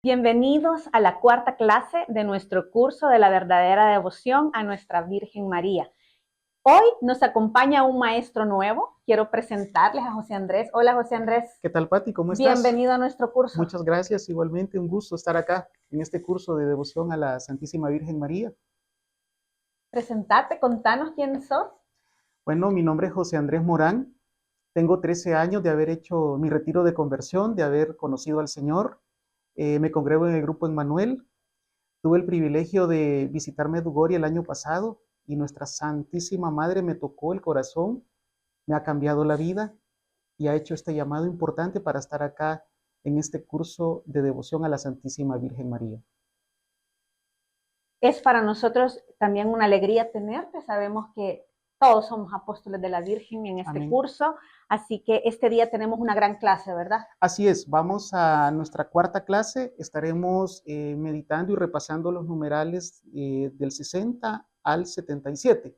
Bienvenidos a la cuarta clase de nuestro curso de la verdadera devoción a nuestra Virgen María. Hoy nos acompaña un maestro nuevo. Quiero presentarles a José Andrés. Hola, José Andrés. ¿Qué tal, Pati? ¿Cómo estás? Bienvenido a nuestro curso. Muchas gracias. Igualmente, un gusto estar acá en este curso de devoción a la Santísima Virgen María. Presentate, contanos quién sos. Bueno, mi nombre es José Andrés Morán. Tengo 13 años de haber hecho mi retiro de conversión, de haber conocido al Señor. Me congrego en el grupo Emmanuel. Tuve el privilegio de visitar Medjugorje el año pasado y nuestra Santísima Madre me tocó el corazón, me ha cambiado la vida y ha hecho este llamado importante para estar acá en este curso de devoción a la Santísima Virgen María. Es para nosotros también una alegría tenerte. Sabemos que todos somos apóstoles de la Virgen en este Amén. curso, así que este día tenemos una gran clase, ¿verdad? Así es, vamos a nuestra cuarta clase. Estaremos meditando y repasando los numerales del 60 al 77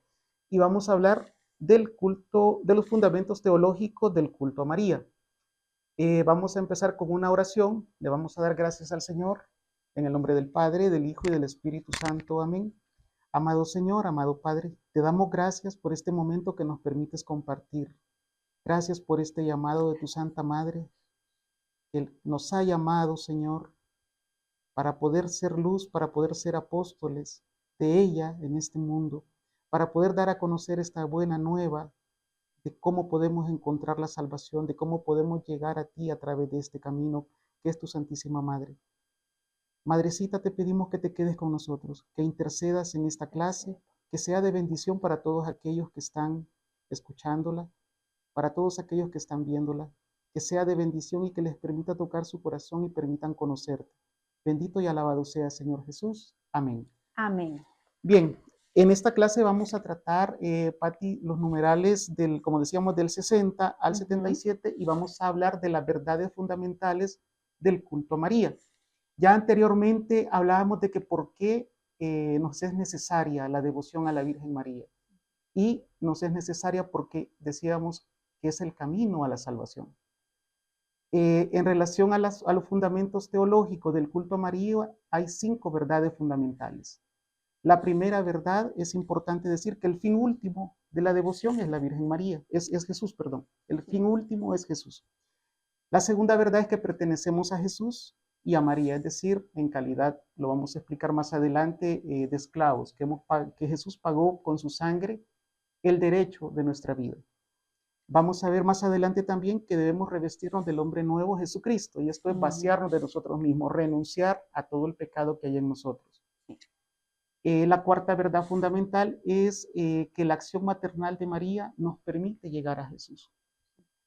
y vamos a hablar del culto, de los fundamentos teológicos del culto a María. Vamos a empezar con una oración. Le vamos a dar gracias al Señor en el nombre del Padre, del Hijo y del Espíritu Santo. Amén. Amado Señor, amado Padre, te damos gracias por este momento que nos permites compartir. Gracias por este llamado de tu Santa Madre, que nos ha llamado, Señor, para poder ser luz, para poder ser apóstoles de ella en este mundo, para poder dar a conocer esta buena nueva de cómo podemos encontrar la salvación, de cómo podemos llegar a ti a través de este camino que es tu Santísima Madre. Madrecita, te pedimos que te quedes con nosotros, que intercedas en esta clase, que sea de bendición para todos aquellos que están escuchándola, para todos aquellos que están viéndola, que sea de bendición y que les permita tocar su corazón y permitan conocerte. Bendito y alabado sea, Señor Jesús. Amén. Amén. Bien, en esta clase vamos a tratar, Pati, los numerales del, como decíamos, del 60 al 77 y vamos a hablar de las verdades fundamentales del culto a María. Ya anteriormente hablábamos de que por qué nos es necesaria la devoción a la Virgen María. Y nos es necesaria porque decíamos que es el camino a la salvación. En relación a los fundamentos teológicos del culto a María, hay 5 verdades fundamentales. La primera verdad, es importante decir que el fin último de la devoción es la Virgen María, es Jesús, perdón. El fin último es Jesús. La segunda verdad es que pertenecemos a Jesús y a María, es decir, en calidad, lo vamos a explicar más adelante, de esclavos, que Jesús pagó con su sangre el derecho de nuestra vida. Vamos a ver más adelante también que debemos revestirnos del hombre nuevo, Jesucristo, y esto es vaciarnos de nosotros mismos, renunciar a todo el pecado que hay en nosotros. La cuarta verdad fundamental es que la acción maternal de María nos permite llegar a Jesús.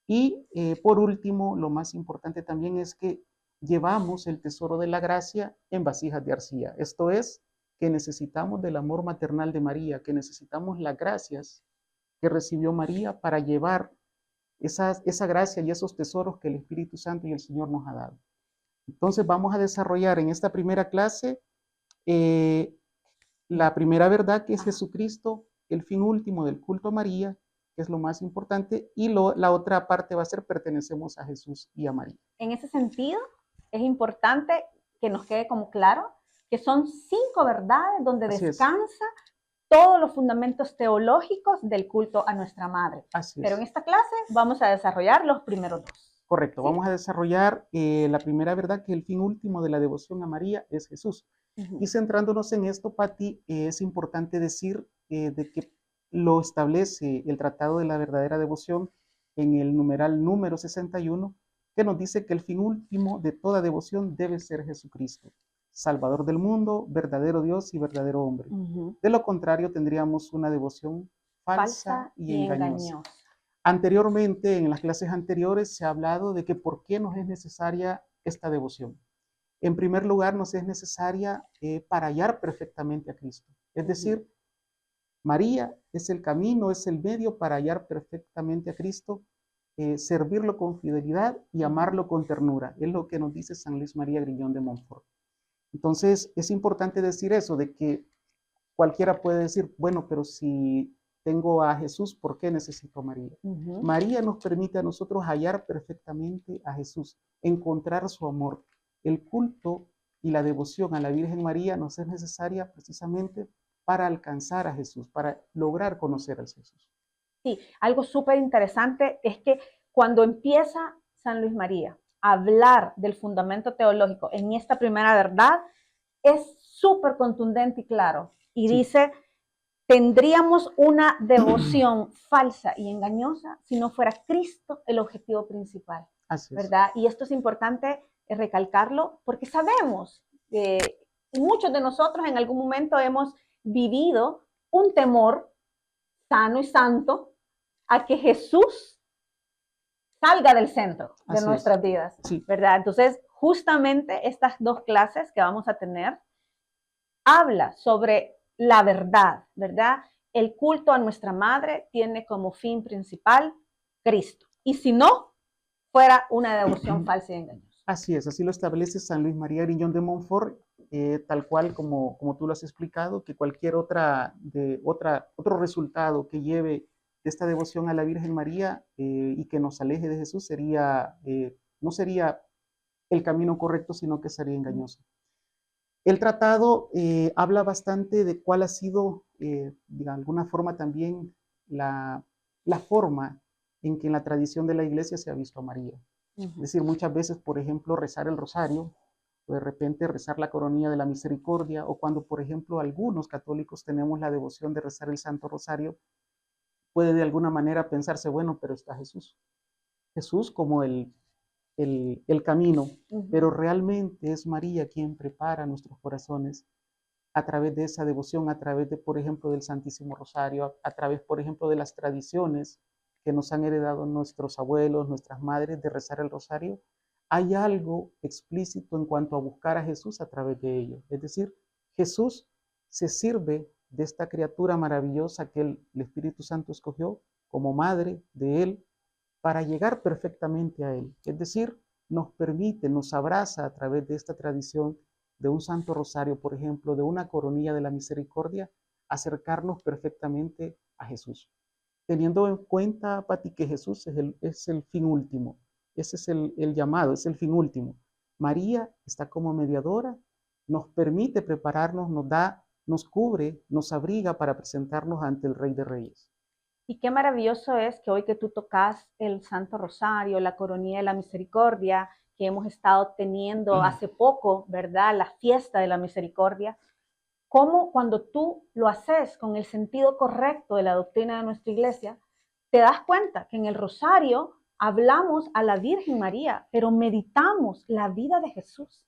Y por último, lo más importante también es que llevamos el tesoro de la gracia en vasijas de arcilla. Esto es, que necesitamos del amor maternal de María, que necesitamos las gracias que recibió María para llevar esa gracia y esos tesoros que el Espíritu Santo y el Señor nos ha dado. Entonces vamos a desarrollar en esta primera clase la primera verdad, que es Jesucristo, el fin último del culto a María, que es lo más importante, y la otra parte va a ser pertenecemos a Jesús y a María. En ese sentido, es importante que nos quede como claro que son 5 verdades donde descansa todos los fundamentos teológicos del culto a nuestra Madre. Pero en esta clase vamos a desarrollar los primeros 2. Correcto, ¿sí? Vamos a desarrollar la primera verdad, que el fin último de la devoción a María es Jesús. Y centrándonos en esto, Pati, es importante decir de que lo establece el Tratado de la Verdadera Devoción en el numeral número 61, que nos dice que el fin último de toda devoción debe ser Jesucristo, Salvador del mundo, verdadero Dios y verdadero hombre. De lo contrario, tendríamos una devoción falsa y engañosa. Anteriormente, en las clases anteriores, se ha hablado de que por qué nos es necesaria esta devoción. En primer lugar, nos es necesaria para hallar perfectamente a Cristo. Es decir, María es el camino, es el medio para hallar perfectamente a Cristo, servirlo con fidelidad y amarlo con ternura. Es lo que nos dice San Luis María Griñón de Montfort. Entonces, es importante decir eso, de que cualquiera puede decir, bueno, pero si tengo a Jesús, ¿por qué necesito a María? María nos permite a nosotros hallar perfectamente a Jesús, encontrar su amor. El culto y la devoción a la Virgen María nos es necesaria precisamente para alcanzar a Jesús, para lograr conocer a Jesús. Sí, algo súper interesante es que cuando empieza San Luis María a hablar del fundamento teológico en esta primera verdad, es súper contundente y claro. Y sí, dice, tendríamos una devoción falsa y engañosa si no fuera Cristo el objetivo principal. Así es. ¿Verdad? Y esto es importante recalcarlo porque sabemos que muchos de nosotros en algún momento hemos vivido un temor sano y santo a que Jesús salga del centro de nuestras vidas, sí, ¿verdad? Entonces, justamente estas dos clases que vamos a tener habla sobre la verdad, ¿verdad? El culto a nuestra madre tiene como fin principal Cristo. Y si no, fuera una devoción falsa y engañosa. Así es, así lo establece San Luis María Griñón de Montfort, tal cual como tú lo has explicado, que cualquier otro resultado que lleve esta devoción a la Virgen María y que nos aleje de Jesús no sería el camino correcto, sino que sería engañoso. El tratado habla bastante de cuál ha sido, de alguna forma también, la forma en que en la tradición de la Iglesia se ha visto a María. Es decir, muchas veces, por ejemplo, rezar el rosario, o de repente rezar la coronilla de la misericordia, o cuando, por ejemplo, algunos católicos tenemos la devoción de rezar el Santo Rosario, puede de alguna manera pensarse, bueno, pero está Jesús. Jesús como el camino, pero realmente es María quien prepara nuestros corazones a través de esa devoción, a través de, por ejemplo, del Santísimo Rosario, a través, por ejemplo, de las tradiciones que nos han heredado nuestros abuelos, nuestras madres, de rezar el rosario. Hay algo explícito en cuanto a buscar a Jesús a través de ello. Es decir, Jesús se sirve de esta criatura maravillosa que el Espíritu Santo escogió como madre de él para llegar perfectamente a él. Es decir, nos permite, nos abraza a través de esta tradición de un Santo Rosario, por ejemplo, de una coronilla de la misericordia, acercarnos perfectamente a Jesús. Teniendo en cuenta, Pati, que Jesús es el fin último. Ese es el llamado, es el fin último. María está como mediadora, nos permite prepararnos, nos cubre, nos abriga para presentarnos ante el Rey de Reyes. Y qué maravilloso es que hoy que tú tocas el Santo Rosario, la Coronilla de la Misericordia, que hemos estado teniendo hace poco, ¿verdad? La fiesta de la misericordia, cómo cuando tú lo haces con el sentido correcto de la doctrina de nuestra iglesia, te das cuenta que en el Rosario hablamos a la Virgen María, pero meditamos la vida de Jesús.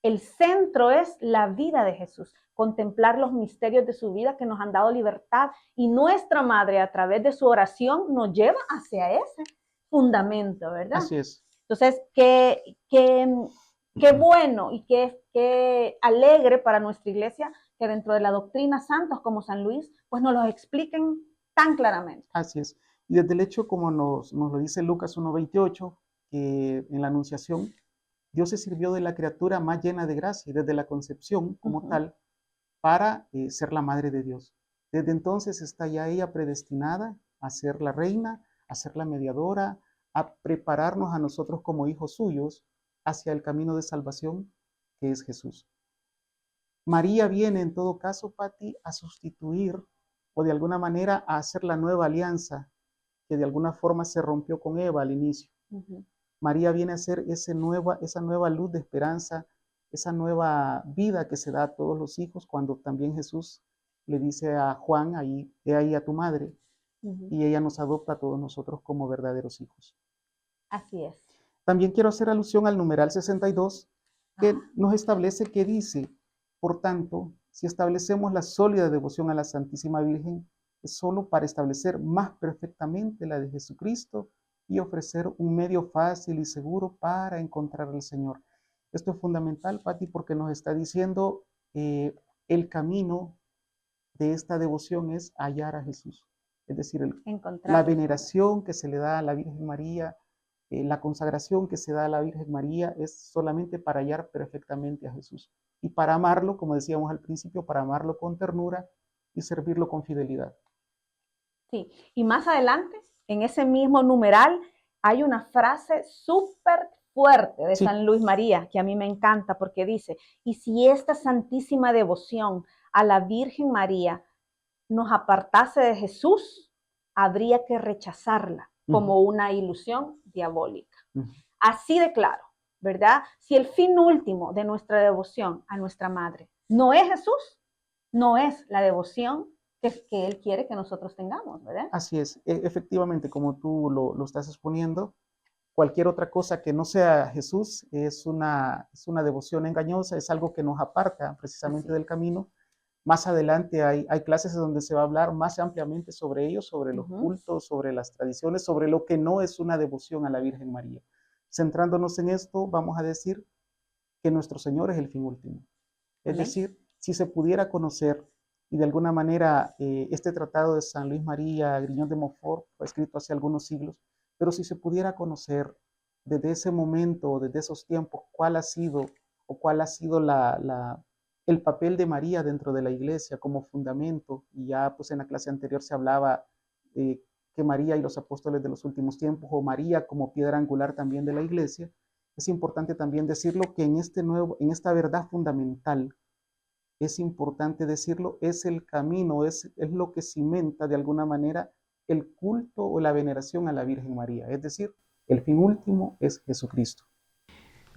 El centro es la vida de Jesús, contemplar los misterios de su vida que nos han dado libertad y nuestra madre a través de su oración nos lleva hacia ese fundamento, ¿verdad? Así es. Entonces, qué bueno y qué alegre para nuestra iglesia que dentro de la doctrina santos como San Luis, pues nos los expliquen tan claramente. Así es. Y desde el hecho, como nos lo dice Lucas 1:28, que en la Anunciación, Dios se sirvió de la criatura más llena de gracia, desde la concepción como tal, para ser la madre de Dios. Desde entonces está ya ella predestinada a ser la reina, a ser la mediadora, a prepararnos a nosotros como hijos suyos hacia el camino de salvación que es Jesús. María viene en todo caso, Pati, a sustituir o de alguna manera a hacer la nueva alianza que de alguna forma se rompió con Eva al inicio. María viene a ser esa nueva luz de esperanza, esa nueva vida que se da a todos los hijos cuando también Jesús le dice a Juan, he ahí a tu madre, y ella nos adopta a todos nosotros como verdaderos hijos. Así es. También quiero hacer alusión al numeral 62, que nos establece que dice, por tanto, si establecemos la sólida devoción a la Santísima Virgen, es solo para establecer más perfectamente la de Jesucristo y ofrecer un medio fácil y seguro para encontrar al Señor. Esto es fundamental, Pati, porque nos está diciendo el camino de esta devoción es hallar a Jesús. Es decir, la veneración que se le da a la Virgen María, la consagración que se da a la Virgen María es solamente para hallar perfectamente a Jesús. Y para amarlo, como decíamos al principio, para amarlo con ternura y servirlo con fidelidad. Sí, y más adelante, en ese mismo numeral, hay una frase súper fuerte de San Luis María, que a mí me encanta porque dice, y si esta santísima devoción a la Virgen María nos apartase de Jesús, habría que rechazarla como una ilusión diabólica. Así de claro, ¿verdad? Si el fin último de nuestra devoción a nuestra Madre no es Jesús, no es la devoción que Él quiere que nosotros tengamos, ¿verdad? Así es, efectivamente, como tú lo estás exponiendo, cualquier otra cosa que no sea Jesús es una devoción engañosa, es algo que nos aparta precisamente del camino. Más adelante hay clases donde se va a hablar más ampliamente sobre ello, sobre los cultos, sobre las tradiciones, sobre lo que no es una devoción a la Virgen María. Centrándonos en esto, vamos a decir que nuestro Señor es el fin último. Es decir, si se pudiera conocer, y de alguna manera este tratado de San Luis María Griñón de Montfort fue escrito hace algunos siglos, pero si se pudiera conocer desde ese momento, desde esos tiempos, cuál ha sido el papel de María dentro de la iglesia como fundamento, y ya pues en la clase anterior se hablaba que María y los apóstoles de los últimos tiempos, o María como piedra angular también de la iglesia, es importante también decirlo que en esta verdad fundamental, es importante decirlo, es el camino, es lo que cimenta de alguna manera el culto o la veneración a la Virgen María. Es decir, el fin último es Jesucristo.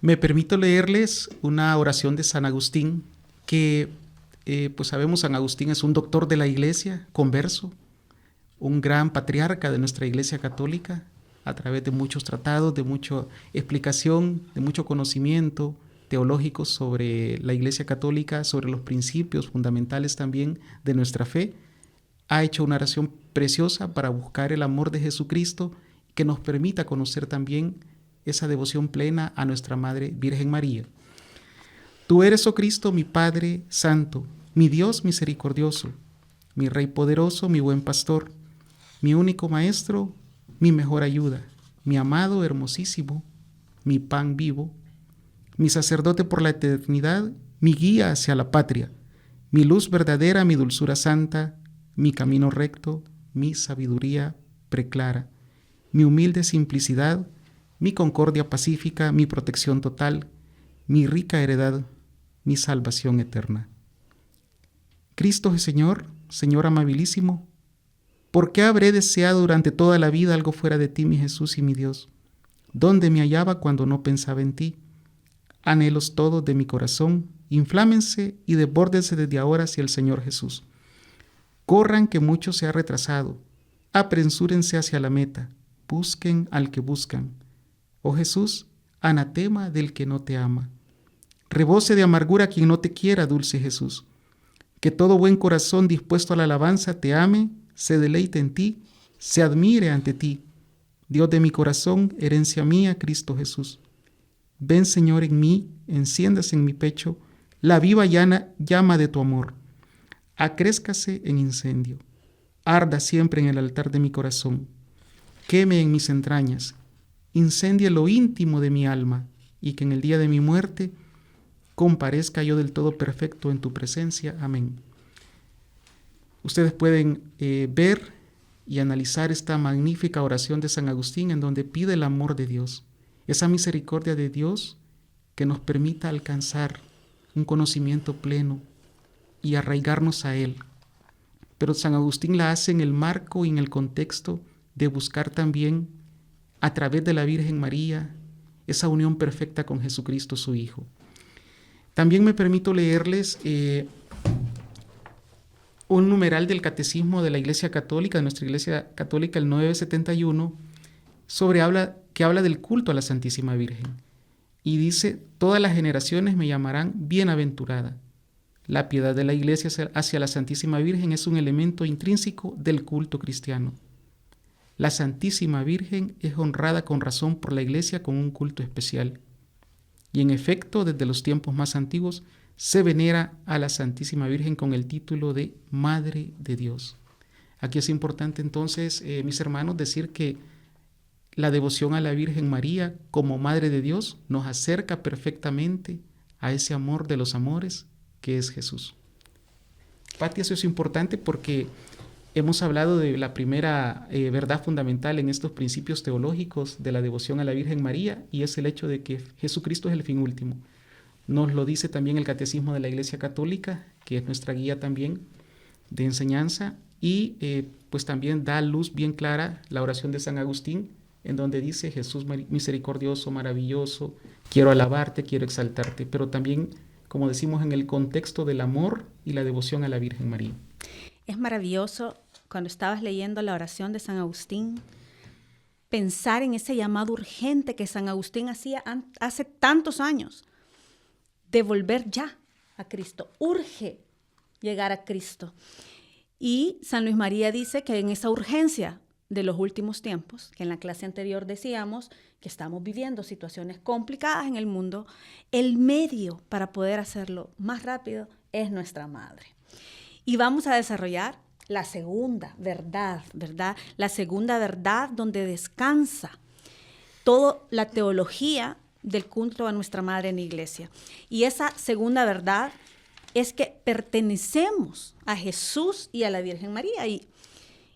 Me permito leerles una oración de San Agustín, que pues sabemos San Agustín es un doctor de la iglesia, converso, un gran patriarca de nuestra iglesia católica, a través de muchos tratados, de mucha explicación, de mucho conocimiento teológico sobre la iglesia católica, sobre los principios fundamentales también de nuestra fe. Ha hecho una oración preciosa para buscar el amor de Jesucristo que nos permita conocer también esa devoción plena a nuestra Madre Virgen María. Tú eres, oh Cristo, mi Padre Santo, mi Dios misericordioso, mi Rey poderoso, mi buen pastor, mi único Maestro, mi mejor ayuda, mi amado hermosísimo, mi pan vivo, mi sacerdote por la eternidad, mi guía hacia la patria, mi luz verdadera, mi dulzura santa, mi camino recto, mi sabiduría preclara, mi humilde simplicidad, mi concordia pacífica, mi protección total, mi rica heredad, mi salvación eterna. Cristo Señor, Señor amabilísimo, ¿por qué habré deseado durante toda la vida algo fuera de ti, mi Jesús y mi Dios? ¿Dónde me hallaba cuando no pensaba en ti? Anhelos todos de mi corazón, inflámense y desbórdense desde ahora hacia el Señor Jesús. Corran que mucho se ha retrasado, apresúrense hacia la meta, busquen al que buscan. Oh Jesús, anatema del que no te ama. Rebose de amargura quien no te quiera, dulce Jesús. Que todo buen corazón dispuesto a la alabanza te ame, se deleite en ti, se admire ante ti. Dios de mi corazón, herencia mía, Cristo Jesús. Ven, Señor, en mí, enciéndase en mi pecho la viva llama de tu amor. Acrézcase en incendio, arda siempre en el altar de mi corazón. Queme en mis entrañas, incendie lo íntimo de mi alma, y que en el día de mi muerte comparezca yo del todo perfecto en tu presencia. Amén. Ustedes pueden ver y analizar esta magnífica oración de San Agustín en donde pide el amor de Dios, esa misericordia de Dios que nos permita alcanzar un conocimiento pleno y arraigarnos a Él. Pero San Agustín la hace en el marco y en el contexto de buscar también, a través de la Virgen María, esa unión perfecta con Jesucristo, su Hijo. También me permito leerles un numeral del Catecismo de la Iglesia Católica, de nuestra Iglesia Católica, el 971, que habla del culto a la Santísima Virgen. Y dice, todas las generaciones me llamarán bienaventurada. La piedad de la Iglesia hacia la Santísima Virgen es un elemento intrínseco del culto cristiano. La Santísima Virgen es honrada con razón por la Iglesia con un culto especial. Y en efecto, desde los tiempos más antiguos, se venera a la Santísima Virgen con el título de Madre de Dios. Aquí es importante entonces, mis hermanos, decir que la devoción a la Virgen María como Madre de Dios nos acerca perfectamente a ese amor de los amores que es Jesús. Pati, eso es importante porque hemos hablado de la primera verdad fundamental en estos principios teológicos de la devoción a la Virgen María, y es el hecho de que Jesucristo es el fin último. Nos lo dice también el Catecismo de la Iglesia Católica, que es nuestra guía también de enseñanza, y pues también da luz bien clara la oración de San Agustín, en donde dice: Jesús misericordioso, maravilloso, quiero alabarte, quiero exaltarte, pero también, como decimos, en el contexto del amor y la devoción a la Virgen María. Es maravilloso, cuando estabas leyendo la oración de San Agustín, pensar en ese llamado urgente que San Agustín hacía hace tantos años, de volver ya a Cristo. Urge llegar a Cristo. Y San Luis María dice que en esa urgencia de los últimos tiempos, que en la clase anterior decíamos que estamos viviendo situaciones complicadas en el mundo, el medio para poder hacerlo más rápido es nuestra Madre. Y vamos a desarrollar la segunda verdad, ¿verdad? La segunda verdad donde descansa toda la teología del culto a nuestra Madre en la Iglesia. Y esa segunda verdad es que pertenecemos a Jesús y a la Virgen María. Y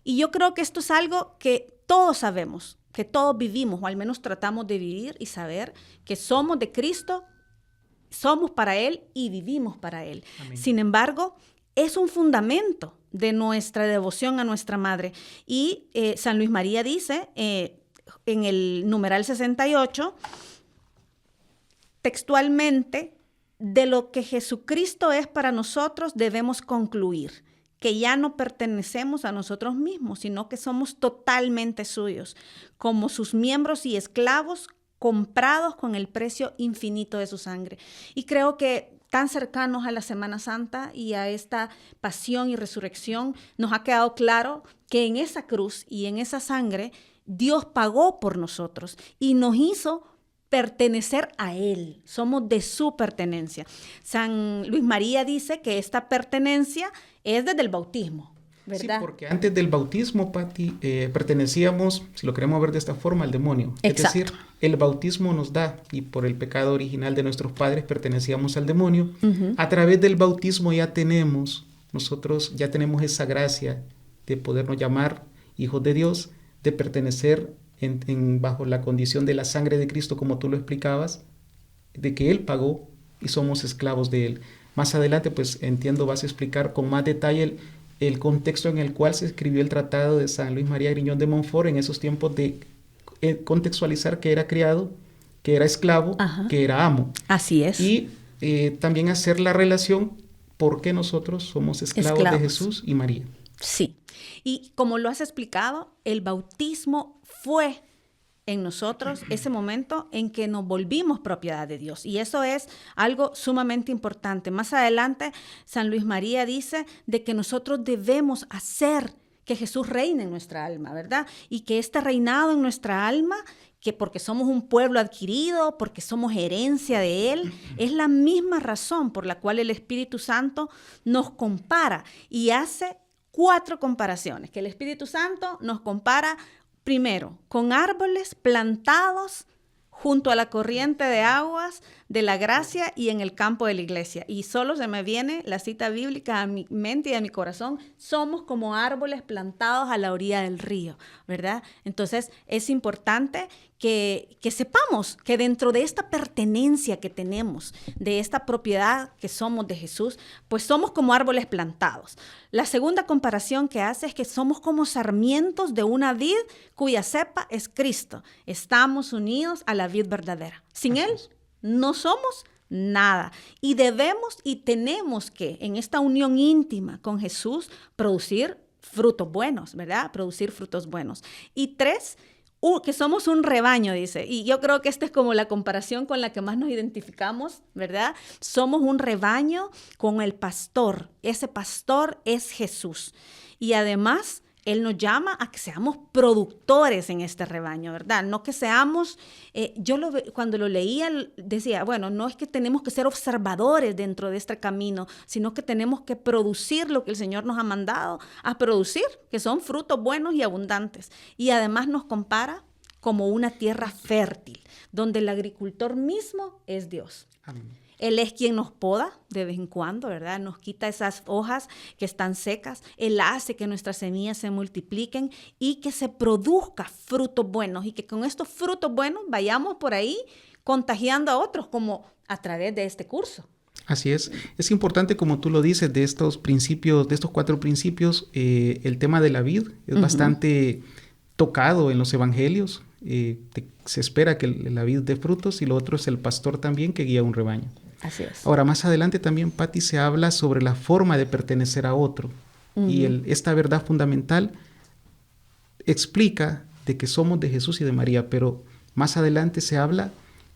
yo creo que esto es algo que todos sabemos, que todos vivimos, o al menos tratamos de vivir y saber que somos de Cristo, somos para Él y vivimos para Él. Amén. Sin embargo, es un fundamento de nuestra devoción a nuestra Madre. Y San Luis María dice en el numeral 68, textualmente: de lo que Jesucristo es para nosotros debemos concluir que ya no pertenecemos a nosotros mismos, sino que somos totalmente suyos, como sus miembros y esclavos comprados con el precio infinito de su sangre. Y creo que tan cercanos a la Semana Santa y a esta pasión y resurrección, nos ha quedado claro que en esa cruz y en esa sangre Dios pagó por nosotros y nos hizo pertenecer a Él. Somos de su pertenencia. San Luis María dice que esta pertenencia es desde el bautismo, ¿verdad? Sí, porque antes del bautismo, Pati, pertenecíamos, si lo queremos ver de esta forma, al demonio. Exacto. Es decir, el bautismo nos da, y por el pecado original de nuestros padres pertenecíamos al demonio. Uh-huh. A través del bautismo nosotros ya tenemos esa gracia de podernos llamar hijos de Dios, de pertenecer bajo la condición de la sangre de Cristo, como tú lo explicabas, de que Él pagó y somos esclavos de Él. Más adelante, pues entiendo, vas a explicar con más detalle el contexto en el cual se escribió el tratado de San Luis María Griñón de Montfort en esos tiempos, de contextualizar que era criado, que era esclavo, ajá, que era amo. Así es. Y también hacer la relación porque nosotros somos esclavos de Jesús y María. Sí. Y como lo has explicado, el bautismo fue en nosotros ese momento en que nos volvimos propiedad de Dios. Y eso es algo sumamente importante. Más adelante, San Luis María dice de que nosotros debemos hacer que Jesús reine en nuestra alma, ¿verdad? Y que este reinado en nuestra alma, que porque somos un pueblo adquirido, porque somos herencia de Él, es la misma razón por la cual el Espíritu Santo nos compara y hace 4 comparaciones, que el Espíritu Santo nos compara primero con árboles plantados junto a la corriente de aguas de la gracia y en el campo de la iglesia. Y solo se me viene la cita bíblica a mi mente y a mi corazón: somos como árboles plantados a la orilla del río, ¿verdad? Entonces es importante que sepamos que dentro de esta pertenencia que tenemos, de esta propiedad que somos de Jesús, pues somos como árboles plantados. La segunda comparación que hace es que somos como sarmientos de una vid cuya cepa es Cristo. Estamos unidos a la vid verdadera. Sin Él no somos nada. Y debemos y tenemos que, en esta unión íntima con Jesús, producir frutos buenos, ¿verdad? Producir frutos buenos. Y 3, que somos un rebaño, dice. Y yo creo que esta es como la comparación con la que más nos identificamos, ¿verdad? Somos un rebaño con el pastor. Ese pastor es Jesús. Y además, Él nos llama a que seamos productores en este rebaño, ¿verdad? No que seamos, cuando lo leía decía, bueno, no es que tenemos que ser observadores dentro de este camino, sino que tenemos que producir lo que el Señor nos ha mandado a producir, que son frutos buenos y abundantes. Y además nos compara como una tierra fértil, donde el agricultor mismo es Dios. Amén. Él es quien nos poda de vez en cuando, ¿verdad? Nos quita esas hojas que están secas. Él hace que nuestras semillas se multipliquen y que se produzcan frutos buenos. Y que con estos frutos buenos vayamos por ahí contagiando a otros, como a través de este curso. Así es. Es importante, como tú lo dices, de estos principios, de estos 4 principios, el tema de la vid es bastante tocado en los evangelios. Se espera que la vid dé frutos, y lo otro es el pastor también que guía un rebaño. Así es. Ahora, más adelante también, Patti, se habla sobre la forma de pertenecer a otro. Y esta verdad fundamental explica de que somos de Jesús y de María, pero más adelante se habla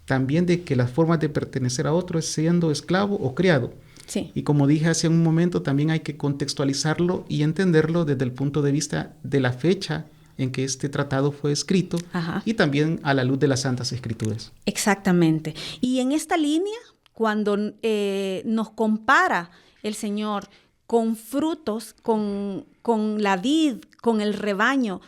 también de que las formas de pertenecer a otro es siendo esclavo o criado. Sí. Y como dije hace un momento, también hay que contextualizarlo y entenderlo desde el punto de vista de la fecha en que este tratado fue escrito, y también a la luz de las Santas Escrituras. Exactamente. Y en esta línea, cuando nos compara el Señor con frutos, con la vid, con el rebaño,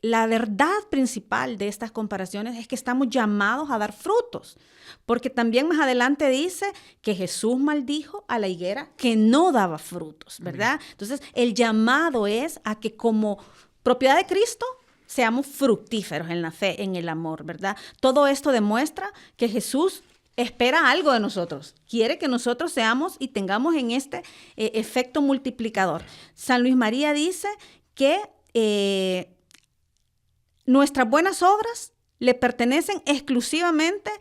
la verdad principal de estas comparaciones es que estamos llamados a dar frutos, porque también más adelante dice que Jesús maldijo a la higuera que no daba frutos, ¿verdad? Entonces, el llamado es a que como propiedad de Cristo seamos fructíferos en la fe, en el amor, ¿verdad? Todo esto demuestra que Jesús espera algo de nosotros, quiere que nosotros seamos y tengamos en este efecto multiplicador. San Luis María dice que nuestras buenas obras le pertenecen exclusivamente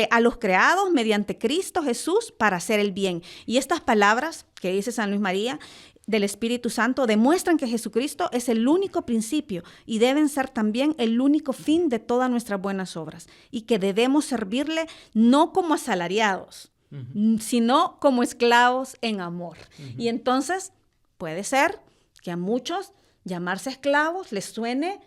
a los creados mediante Cristo Jesús para hacer el bien. Y estas palabras que dice San Luis María del Espíritu Santo demuestran que Jesucristo es el único principio y deben ser también el único fin de todas nuestras buenas obras, y que debemos servirle no como asalariados, sino como esclavos en amor. Y entonces puede ser que a muchos llamarse esclavos les suene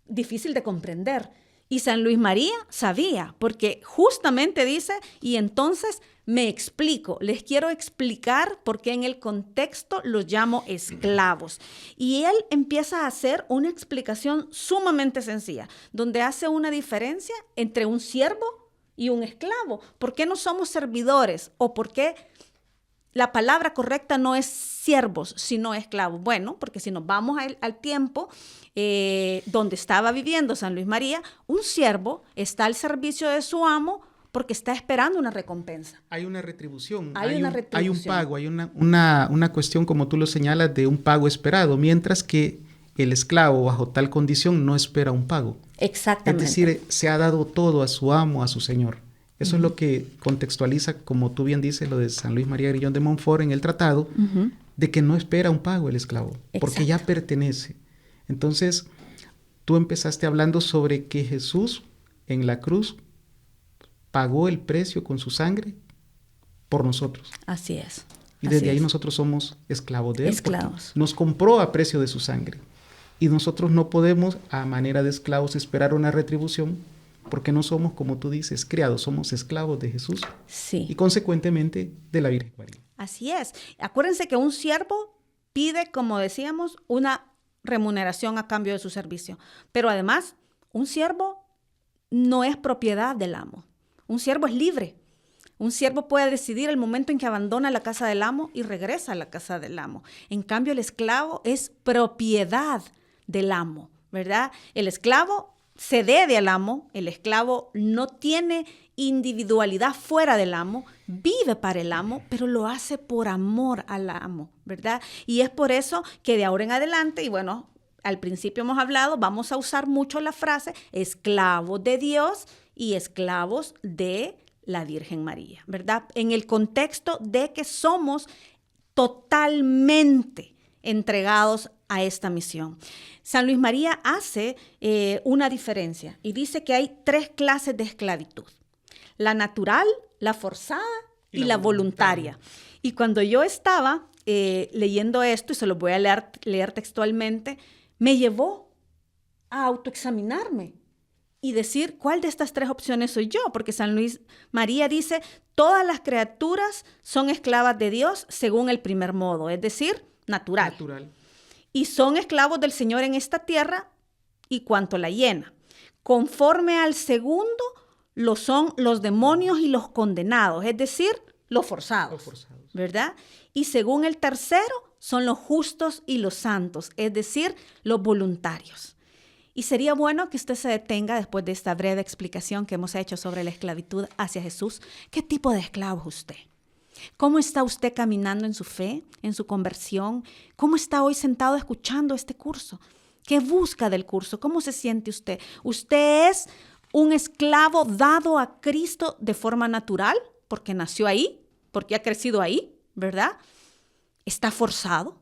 difícil de comprender. Y San Luis María sabía, porque justamente dice, y entonces me explico, les quiero explicar por qué en el contexto los llamo esclavos. Y él empieza a hacer una explicación sumamente sencilla, donde hace una diferencia entre un siervo y un esclavo. ¿Por qué no somos servidores? ¿O por qué la palabra correcta no es siervos, sino esclavos? Bueno, porque si nos vamos al tiempo donde estaba viviendo San Luis María, un siervo está al servicio de su amo porque está esperando una recompensa. Hay una retribución. Hay un pago, hay una cuestión, como tú lo señalas, de un pago esperado, mientras que el esclavo bajo tal condición no espera un pago. Exactamente. Es decir, se ha dado todo a su amo, a su señor. Eso es lo que contextualiza, como tú bien dices, lo de San Luis María Grillón de Montfort en el tratado, de que no espera un pago el esclavo, porque ya pertenece. Entonces, tú empezaste hablando sobre que Jesús en la cruz pagó el precio con su sangre por nosotros. Así es. Y desde ahí nosotros somos esclavos de él. Esclavos. Nos compró a precio de su sangre. Y nosotros no podemos, a manera de esclavos, esperar una retribución, porque no somos, como tú dices, criados, somos esclavos de Jesús. Sí. Y consecuentemente de la Virgen María. Así es. Acuérdense que un siervo pide, como decíamos, una remuneración a cambio de su servicio. Pero además, un siervo no es propiedad del amo. Un siervo es libre. Un siervo puede decidir el momento en que abandona la casa del amo y regresa a la casa del amo. En cambio, el esclavo es propiedad del amo, ¿verdad? El esclavo se debe al amo, el esclavo no tiene individualidad fuera del amo, vive para el amo, pero lo hace por amor al amo, ¿verdad? Y es por eso que de ahora en adelante, y bueno, al principio hemos hablado, vamos a usar mucho la frase esclavos de Dios y esclavos de la Virgen María, ¿verdad? En el contexto de que somos totalmente entregados a esta misión. San Luis María hace una diferencia y dice que hay 3 clases de esclavitud: la natural, la forzada y la voluntaria. Y cuando yo estaba leyendo esto, y se lo voy a leer textualmente, me llevó a autoexaminarme y decir cuál de estas 3 opciones soy yo, porque San Luis María dice, todas las criaturas son esclavas de Dios según el primer modo, es decir, natural. Y son esclavos del Señor en esta tierra y cuanto la llena. Conforme al segundo, lo son los demonios y los condenados, es decir, los forzados, Los forzados. ¿verdad? Y según el tercero, son los justos y los santos, es decir, los voluntarios. Y sería bueno que usted se detenga después de esta breve explicación que hemos hecho sobre la esclavitud hacia Jesús. ¿Qué tipo de esclavo es usted? ¿Cómo está usted caminando en su fe, en su conversión? ¿Cómo está hoy sentado escuchando este curso? ¿Qué busca del curso? ¿Cómo se siente usted? ¿Usted es un esclavo dado a Cristo de forma natural, porque nació ahí, porque ha crecido ahí, ¿verdad? ¿Está forzado?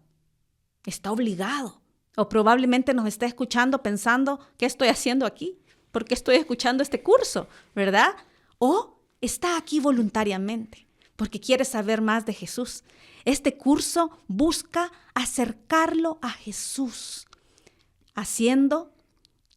¿Está obligado? O probablemente nos está escuchando pensando, ¿qué estoy haciendo aquí? ¿Por qué estoy escuchando este curso? ¿Verdad? O está aquí voluntariamente, porque quiere saber más de Jesús. Este curso busca acercarlo a Jesús, haciendo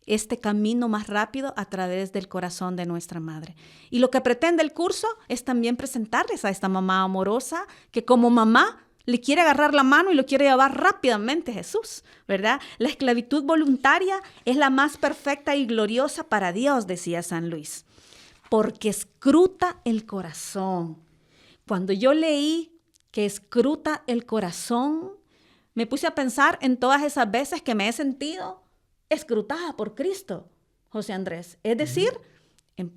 este camino más rápido a través del corazón de nuestra madre. Y lo que pretende el curso es también presentarles a esta mamá amorosa que como mamá le quiere agarrar la mano y lo quiere llevar rápidamente a Jesús, ¿verdad? La esclavitud voluntaria es la más perfecta y gloriosa para Dios, decía San Luis, porque escruta el corazón. Cuando yo leí que escruta el corazón, me puse a pensar en todas esas veces que me he sentido escrutada por Cristo, José Andrés. Es decir, en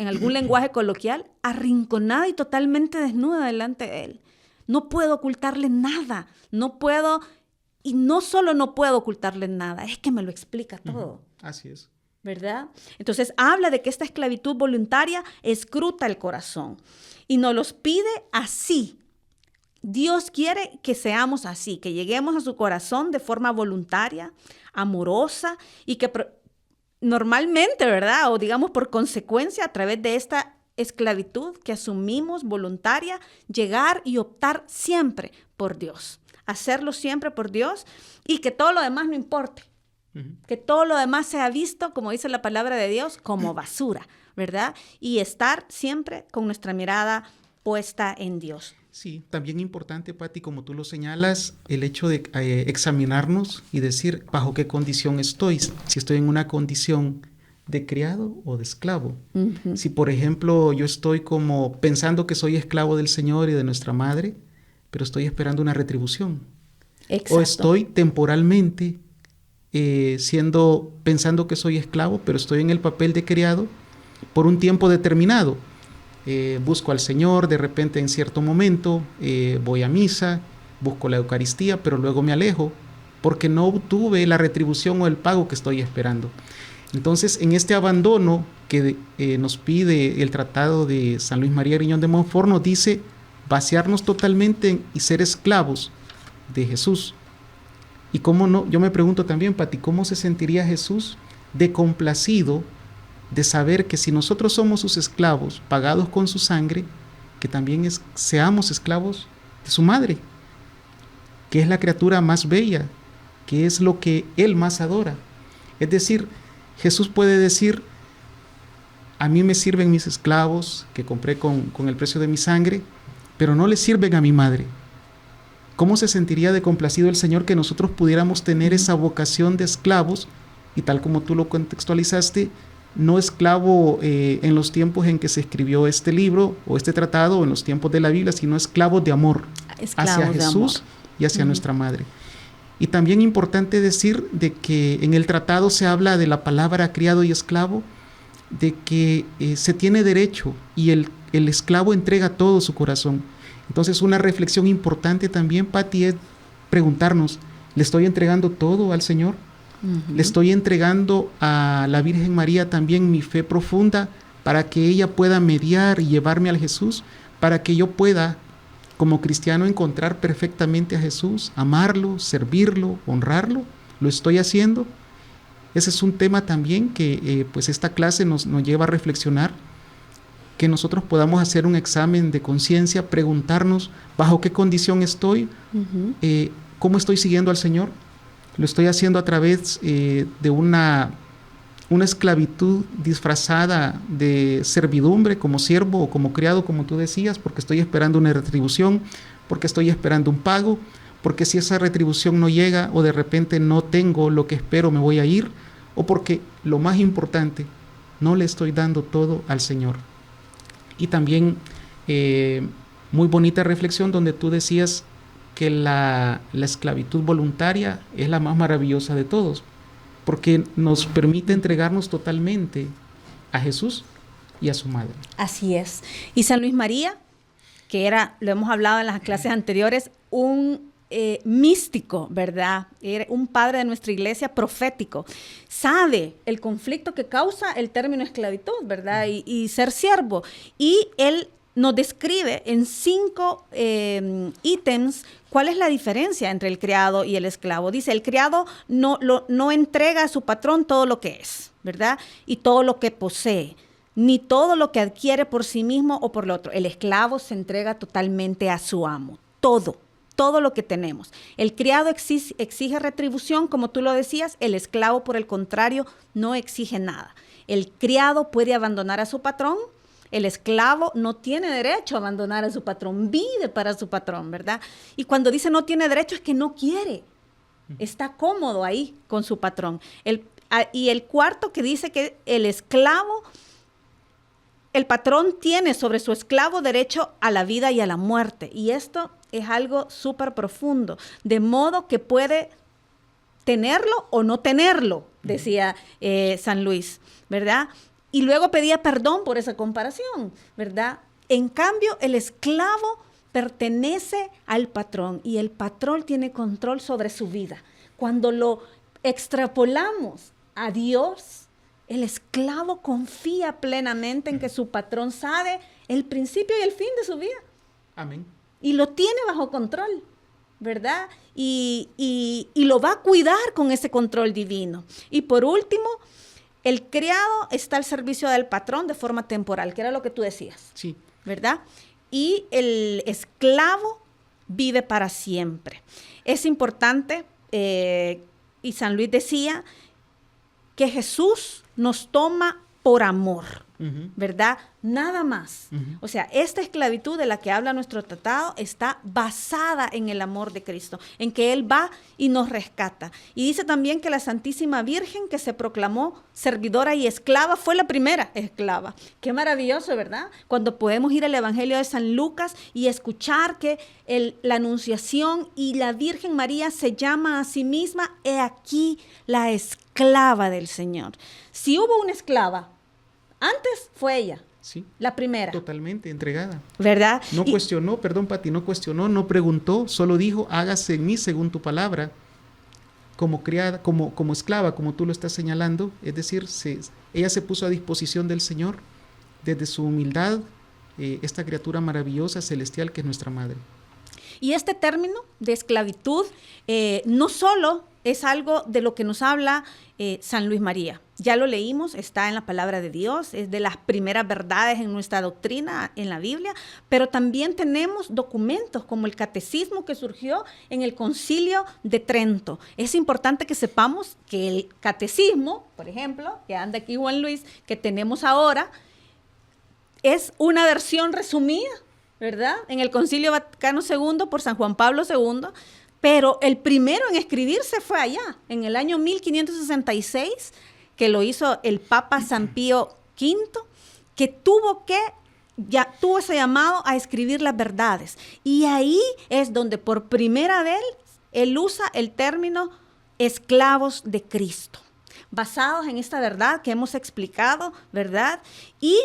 algún lenguaje coloquial, arrinconada y totalmente desnuda delante de Él. No puedo ocultarle nada, y no solo no puedo ocultarle nada, es que me lo explica todo. Así es. ¿Verdad? Entonces habla de que esta esclavitud voluntaria escruta el corazón y nos los pide así. Dios quiere que seamos así, que lleguemos a su corazón de forma voluntaria, amorosa y que normalmente, ¿verdad? O digamos por consecuencia, a través de esta esclavitud que asumimos voluntaria, llegar y optar siempre por Dios, hacerlo siempre por Dios y que todo lo demás no importe, que todo lo demás sea visto, como dice la palabra de Dios, como basura, ¿verdad? Y estar siempre con nuestra mirada puesta en Dios. Sí, también importante, Pati, como tú lo señalas, el hecho de examinarnos y decir bajo qué condición estoy, si estoy en una condición de criado o de esclavo. Si, por ejemplo, yo estoy como pensando que soy esclavo del Señor y de nuestra Madre, pero estoy esperando una retribución. Exacto. O estoy temporalmente pensando que soy esclavo, pero estoy en el papel de criado por un tiempo determinado. Busco al Señor de repente en cierto momento, voy a misa, busco la Eucaristía, pero luego me alejo porque no obtuve la retribución o el pago que estoy esperando. Entonces, en este abandono que nos pide el tratado de San Luis María Griñón de Montfort, nos dice vaciarnos totalmente y ser esclavos de Jesús. Y cómo no, yo me pregunto también, Pati, ¿cómo se sentiría Jesús de complacido de saber que si nosotros somos sus esclavos, pagados con su sangre, que también seamos esclavos de su madre, que es la criatura más bella, que es lo que Él más adora? Es decir, Jesús puede decir, a mí me sirven mis esclavos, que compré con el precio de mi sangre, pero no le sirven a mi madre. ¿Cómo se sentiría de complacido el Señor que nosotros pudiéramos tener esa vocación de esclavos? Y tal como tú lo contextualizaste, no esclavo en los tiempos en que se escribió este libro o este tratado, o en los tiempos de la Biblia, sino esclavos de amor hacia Jesús y hacia nuestra Madre. Y también importante decir de que en el tratado se habla de la palabra criado y esclavo, de que se tiene derecho y el esclavo entrega todo su corazón. Entonces una reflexión importante también, Pati, es preguntarnos, ¿le estoy entregando todo al Señor? ¿Le estoy entregando a la Virgen María también mi fe profunda para que ella pueda mediar y llevarme al Jesús? Para que yo pueda, como cristiano, encontrar perfectamente a Jesús, amarlo, servirlo, honrarlo. ¿Lo estoy haciendo? Ese es un tema también que pues esta clase nos lleva a reflexionar, que nosotros podamos hacer un examen de conciencia, preguntarnos bajo qué condición estoy, cómo estoy siguiendo al Señor. Lo estoy haciendo a través de una esclavitud disfrazada de servidumbre, como siervo o como criado, como tú decías, porque estoy esperando una retribución, porque estoy esperando un pago, porque si esa retribución no llega o de repente no tengo lo que espero, me voy a ir, o porque, lo más importante, no le estoy dando todo al Señor. Y también muy bonita reflexión donde tú decías que la esclavitud voluntaria es la más maravillosa de todos, porque nos permite entregarnos totalmente a Jesús y a su madre. Así es. Y San Luis María, que era, lo hemos hablado en las clases anteriores, un místico, ¿verdad? Era un padre de nuestra iglesia profético. Sabe el conflicto que causa el término esclavitud, ¿verdad? Y ser siervo. Y él nos describe en 5 ítems cuál es la diferencia entre el criado y el esclavo. Dice, el criado no entrega a su patrón todo lo que es, ¿verdad? Y todo lo que posee, ni todo lo que adquiere por sí mismo o por lo otro. El esclavo se entrega totalmente a su amo, todo lo que tenemos. El criado exige retribución, como tú lo decías, el esclavo, por el contrario, no exige nada. El criado puede abandonar a su patrón, el esclavo no tiene derecho a abandonar a su patrón, vive para su patrón, ¿verdad? Y cuando dice no tiene derecho es que no quiere, está cómodo ahí con su patrón. Y el cuarto, que dice que el patrón tiene sobre su esclavo derecho a la vida y a la muerte. Y esto es algo súper profundo, de modo que puede tenerlo o no tenerlo, decía San Luis, ¿verdad? Y luego pedía perdón por esa comparación, ¿verdad? En cambio, el esclavo pertenece al patrón y el patrón tiene control sobre su vida. Cuando lo extrapolamos a Dios, el esclavo confía plenamente en que su patrón sabe el principio y el fin de su vida. Amén. Y lo tiene bajo control, ¿verdad? Y lo va a cuidar con ese control divino. Y por último, el criado está al servicio del patrón de forma temporal, que era lo que tú decías. Sí. ¿Verdad? Y el esclavo vive para siempre. Es importante, y San Luis decía, que Jesús nos toma por amor, ¿verdad? Nada más. O sea, esta esclavitud de la que habla nuestro tratado está basada en el amor de Cristo, en que Él va y nos rescata. Y dice también que la Santísima Virgen, que se proclamó servidora y esclava, fue la primera esclava. Qué maravilloso, ¿verdad? Cuando podemos ir al Evangelio de San Lucas y escuchar que la Anunciación y la Virgen María se llama a sí misma, he aquí la esclava del Señor. Si hubo una esclava, antes fue ella, sí, la primera. Totalmente entregada. ¿Verdad? No cuestionó, no preguntó, solo dijo, hágase en mí según tu palabra, como criada, como esclava, como tú lo estás señalando. Es decir, ella se puso a disposición del Señor desde su humildad, esta criatura maravillosa, celestial, que es nuestra madre. Y este término de esclavitud no solo es algo de lo que nos habla San Luis María. Ya lo leímos, está en la palabra de Dios, es de las primeras verdades en nuestra doctrina, en la Biblia, pero también tenemos documentos como el catecismo que surgió en el Concilio de Trento. Es importante que sepamos que el catecismo, por ejemplo, que anda aquí Juan Luis, que tenemos ahora, es una versión resumida, ¿verdad? En el Concilio Vaticano II por San Juan Pablo II, pero el primero en escribirse fue allá, en el año 1566, que lo hizo el Papa San Pío V, que ya tuvo ese llamado a escribir las verdades. Y ahí es donde por primera vez él usa el término esclavos de Cristo, basados en esta verdad que hemos explicado, ¿verdad? Y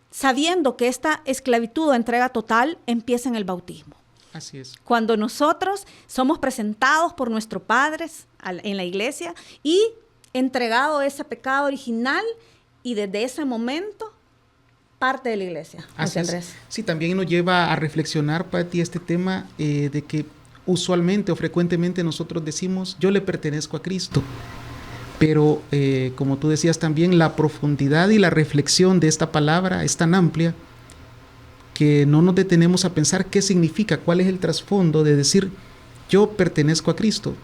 sabiendo que esta esclavitud o entrega total empieza en el bautismo. Así es. Cuando nosotros somos presentados por nuestros padres en la iglesia y entregado ese pecado original, y desde ese momento parte de la iglesia. Así es. Andrés. Sí, también nos lleva a reflexionar, Pati, este tema de que usualmente o frecuentemente nosotros decimos, yo le pertenezco a Cristo. Pero como tú decías también, la profundidad y la reflexión de esta palabra es tan amplia que no nos detenemos a pensar qué significa, cuál es el trasfondo de decir yo pertenezco a Cristo.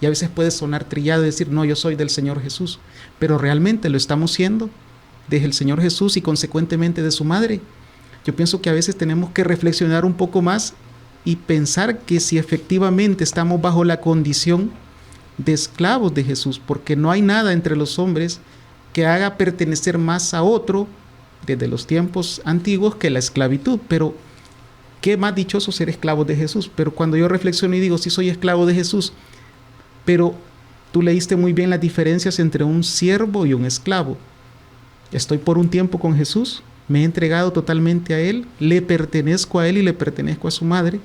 Y a veces puede sonar trillado decir, no, yo soy del Señor Jesús, pero realmente lo estamos siendo desde el Señor Jesús y consecuentemente de su madre. Yo pienso que a veces tenemos que reflexionar un poco más y pensar que si efectivamente estamos bajo la condición de esclavos de Jesús, porque no hay nada entre los hombres que haga pertenecer más a otro desde los tiempos antiguos que la esclavitud, pero qué más dichoso ser esclavo de Jesús. Pero cuando yo reflexiono y digo, sí soy esclavo de Jesús, pero tú leíste muy bien las diferencias entre un siervo y un esclavo. Estoy por un tiempo con Jesús, me he entregado totalmente a Él, le pertenezco a Él y le pertenezco a su madre.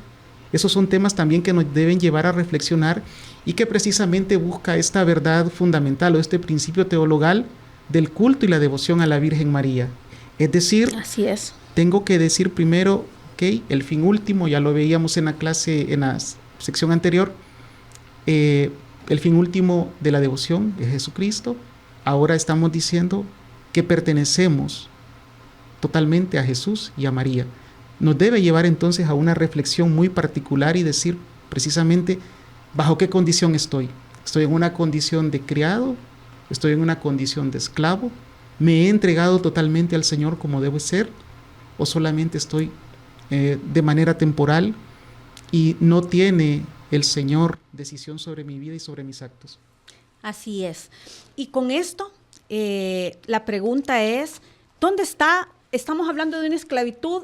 Esos son temas también que nos deben llevar a reflexionar y que precisamente busca esta verdad fundamental o este principio teologal del culto y la devoción a la Virgen María. Es decir, así es. Tengo que decir primero, ok, el fin último, ya lo veíamos en la clase, en la sección anterior, el fin último de la devoción es Jesucristo. Ahora estamos diciendo que pertenecemos totalmente a Jesús y a María. Nos debe llevar entonces a una reflexión muy particular y decir precisamente bajo qué condición estoy. ¿Estoy en una condición de criado? ¿Estoy en una condición de esclavo? ¿Me he entregado totalmente al Señor como debe ser? ¿O solamente estoy de manera temporal y no tiene el Señor decisión sobre mi vida y sobre mis actos? Así es. Y con esto, la pregunta es, ¿dónde está? Estamos hablando de una esclavitud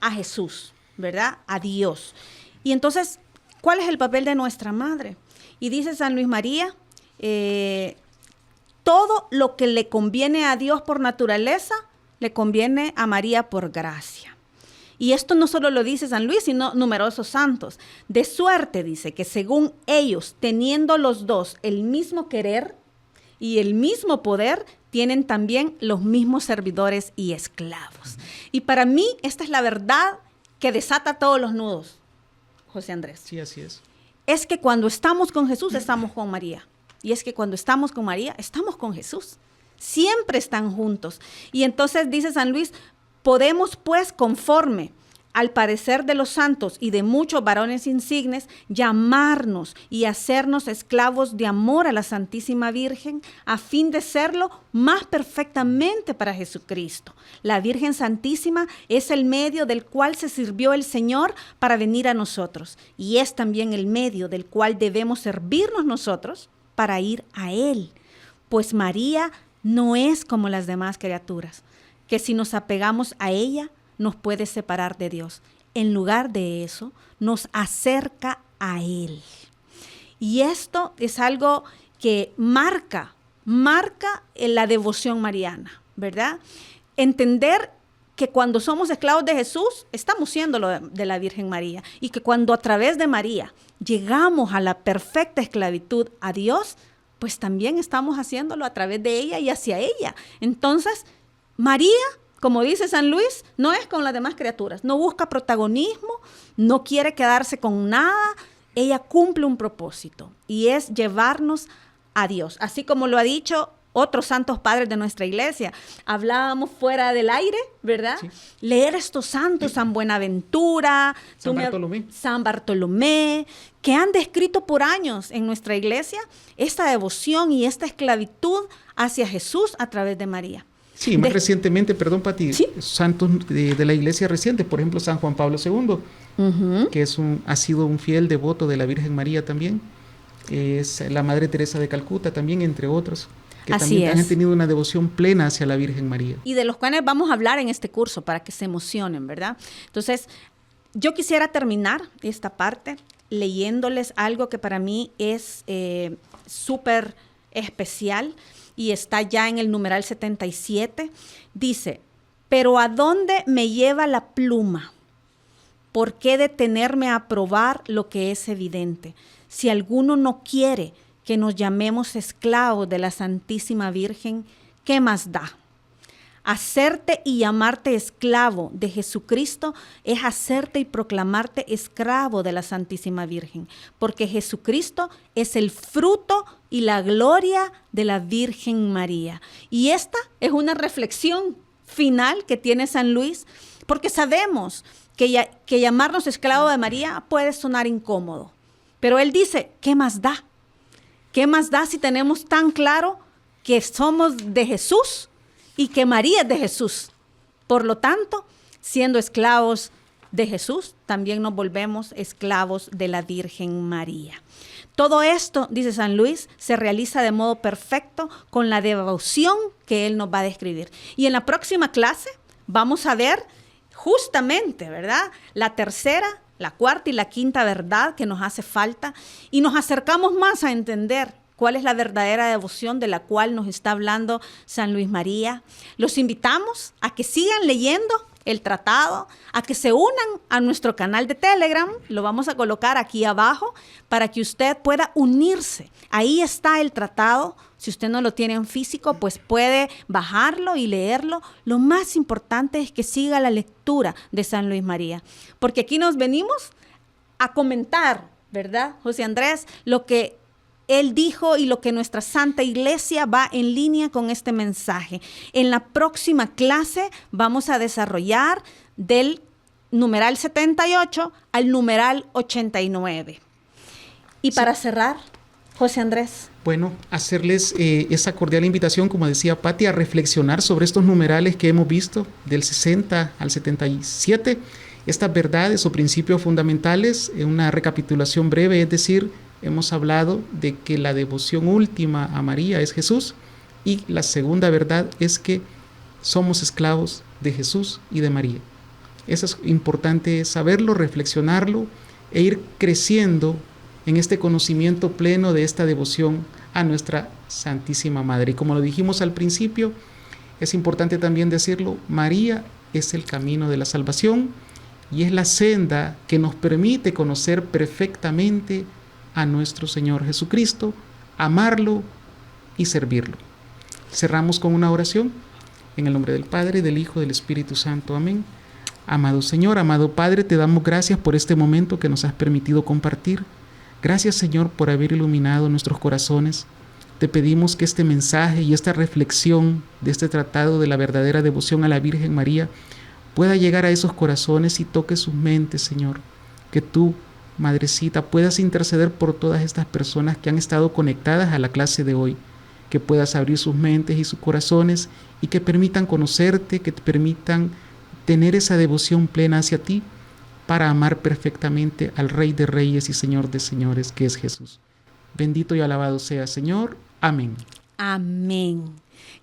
a Jesús, ¿verdad? A Dios. Y entonces, ¿cuál es el papel de nuestra madre? Y dice San Luis María, todo lo que le conviene a Dios por naturaleza, le conviene a María por gracia. Y esto no solo lo dice San Luis, sino numerosos santos. De suerte, dice, que según ellos, teniendo los dos el mismo querer y el mismo poder, tienen también los mismos servidores y esclavos. Y para mí, esta es la verdad que desata todos los nudos, José Andrés. Sí, así es. Es que cuando estamos con Jesús, estamos con María. Y es que cuando estamos con María, estamos con Jesús. Siempre están juntos. Y entonces, dice San Luis, podemos pues, conforme al parecer de los santos y de muchos varones insignes, llamarnos y hacernos esclavos de amor a la Santísima Virgen, a fin de serlo más perfectamente para Jesucristo. La Virgen Santísima es el medio del cual se sirvió el Señor para venir a nosotros, y es también el medio del cual debemos servirnos nosotros para ir a Él. Pues María no es como las demás criaturas, que si nos apegamos a ella, nos puede separar de Dios. En lugar de eso, nos acerca a Él. Y esto es algo que marca la devoción mariana, ¿verdad? Entender que cuando somos esclavos de Jesús, estamos siendo lo de la Virgen María. Y que cuando a través de María llegamos a la perfecta esclavitud a Dios, pues también estamos haciéndolo a través de ella y hacia ella. Entonces, María, como dice San Luis, no es con las demás criaturas, no busca protagonismo, no quiere quedarse con nada, ella cumple un propósito y es llevarnos a Dios, así como lo ha dicho otros santos padres de nuestra iglesia. Hablábamos fuera del aire, ¿verdad? Sí. Leer estos santos, San Buenaventura, San Bartolomé, que han descrito por años en nuestra iglesia esta devoción y esta esclavitud hacia Jesús a través de María. Sí, más recientemente, perdón, Pati, ¿sí? Santos de la iglesia reciente, por ejemplo, San Juan Pablo II, que ha sido un fiel devoto de la Virgen María también, es la Madre Teresa de Calcuta también, entre otros, que también han tenido una devoción plena hacia la Virgen María. Y de los cuales vamos a hablar en este curso para que se emocionen, ¿verdad? Entonces, yo quisiera terminar esta parte leyéndoles algo que para mí es súper especial, y está ya en el numeral 77, dice, pero ¿a dónde me lleva la pluma? ¿Por qué detenerme a probar lo que es evidente? Si alguno no quiere que nos llamemos esclavos de la Santísima Virgen, ¿qué más da? Hacerte y llamarte esclavo de Jesucristo es hacerte y proclamarte esclavo de la Santísima Virgen, porque Jesucristo es el fruto y la gloria de la Virgen María. Y esta es una reflexión final que tiene San Luis, porque sabemos que llamarnos esclavo de María puede sonar incómodo, pero él dice, ¿qué más da? ¿Qué más da si tenemos tan claro que somos de Jesús y que María es de Jesús? Por lo tanto, siendo esclavos de Jesús, también nos volvemos esclavos de la Virgen María. Todo esto, dice San Luis, se realiza de modo perfecto con la devoción que él nos va a describir. Y en la próxima clase vamos a ver justamente, ¿verdad? La tercera, la cuarta y la quinta verdad que nos hace falta, y nos acercamos más a entender cuál es la verdadera devoción de la cual nos está hablando San Luis María. Los invitamos a que sigan leyendo el tratado, a que se unan a nuestro canal de Telegram, lo vamos a colocar aquí abajo para que usted pueda unirse. Ahí está el tratado. Si usted no lo tiene en físico, pues puede bajarlo y leerlo. Lo más importante es que siga la lectura de San Luis María, porque aquí nos venimos a comentar, ¿verdad, José Andrés? Lo que él dijo y lo que nuestra Santa Iglesia va en línea con este mensaje. En la próxima clase vamos a desarrollar del numeral 78 al numeral 89. Y para cerrar, José Andrés. Bueno, hacerles esa cordial invitación, como decía Patti, a reflexionar sobre estos numerales que hemos visto del 60 al 77. Estas verdades o principios fundamentales, en una recapitulación breve, es decir, hemos hablado de que la devoción última a María es Jesús, y la segunda verdad es que somos esclavos de Jesús y de María. Eso es importante saberlo, reflexionarlo e ir creciendo en este conocimiento pleno de esta devoción a nuestra Santísima Madre. Y como lo dijimos al principio, es importante también decirlo, María es el camino de la salvación y es la senda que nos permite conocer perfectamente a nuestro Señor Jesucristo, amarlo y servirlo. Cerramos con una oración. En el nombre del Padre, del Hijo, del Espíritu Santo. Amén. Amado Señor, amado Padre, te damos gracias por este momento que nos has permitido compartir. Gracias, Señor, por haber iluminado nuestros corazones. Te pedimos que este mensaje y esta reflexión de este tratado de la verdadera devoción a la Virgen María pueda llegar a esos corazones y toque sus mentes, Señor. Que tú, Madrecita, puedas interceder por todas estas personas que han estado conectadas a la clase de hoy, que puedas abrir sus mentes y sus corazones y que permitan conocerte, que te permitan tener esa devoción plena hacia ti para amar perfectamente al Rey de Reyes y Señor de Señores, que es Jesús. Bendito y alabado sea, Señor. Amén. Amén.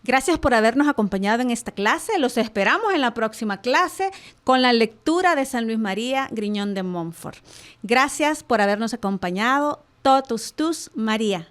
Gracias por habernos acompañado en esta clase. Los esperamos en la próxima clase con la lectura de San Luis María Griñón de Montfort. Gracias por habernos acompañado. Totus tus María.